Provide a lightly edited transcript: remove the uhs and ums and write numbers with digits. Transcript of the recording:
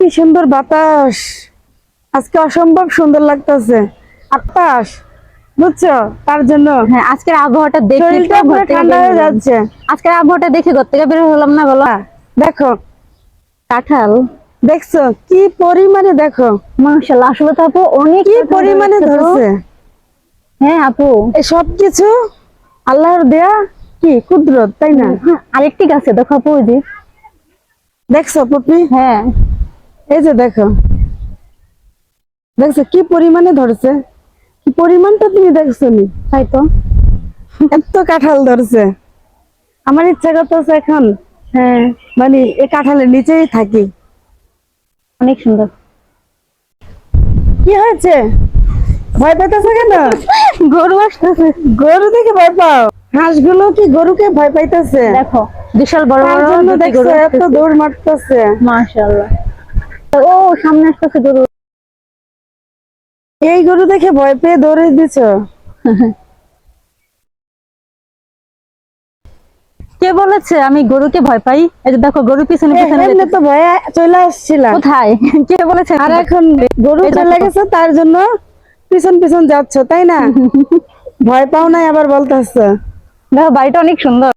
কি সুন্দর বাতাস, আজকে অসম্ভব সুন্দর লাগতেছে। আকাশ বুঝছো, তার জন্য হ্যাঁ, আজকের আবহাওয়াটা দেখে শরীরটা পুরো ঠান্ডা হয়ে যাচ্ছে। আজকের আবহাওয়াটা দেখে ঘর থেকে বের হলাম না, বলো। দেখো কাঁঠাল দেখছো কি পরিমাণে, দেখো মাশাআল্লাহ, আসলে তো আপু অনেক কি কাঁঠাল পরিমাণে ধরেছে তো। ধরছে। হ্যাঁ আপু, এই সব কিছু আল্লাহর দেয়া কি কুদরত, তাই না? হ্যাঁ, আরেকটি গাছে দেখো আপু, ওই যে। দেখছো পপি, হ্যাঁ, এই যে দেখো, দেখছো কি পরিমাণে ধরছে, কি পরিমাণটা তুমি দেখছো নি? তাই তো। এত কাঁঠাল ধরছে, আমার ইচ্ছা করতেছে এখন হ্যাঁ, মানে এই কাঁঠালের নিচেই থাকি। অনেক সুন্দর। কি হয়েছে, ভয় পেতেছে কেন? গরু আসতেছে, গরু দেখে ভয় পাও? হাঁসগুলো কি গরুকে ভয় পাইতেছে? দেখো বিশাল বড় তার বড় জন্য দুটি দেখছো গরু এত দৌড় মারতেছে। মাশাআল্লাহ। ও সামনে আসতেছে গরু। এই গরু দেখে ভয় পেয়ে দৌড়ে দিছো? কে বলেছে আমি গরুকে ভয় পাই? এই যে দেখো গরু পিছনে পিছনে এমনি যেতেছে। তো ভয়ে চলে আসছিলাম, কোথায়? কে বলেছে? আর এখন গরু এই দেখো। চলে গেছে তার জন্য পিছন পিছন যাচ্ছ, তাই না? ভয় পাও নাই আবার বলতেছ। দেখো বাড়িটা অনেক সুন্দর।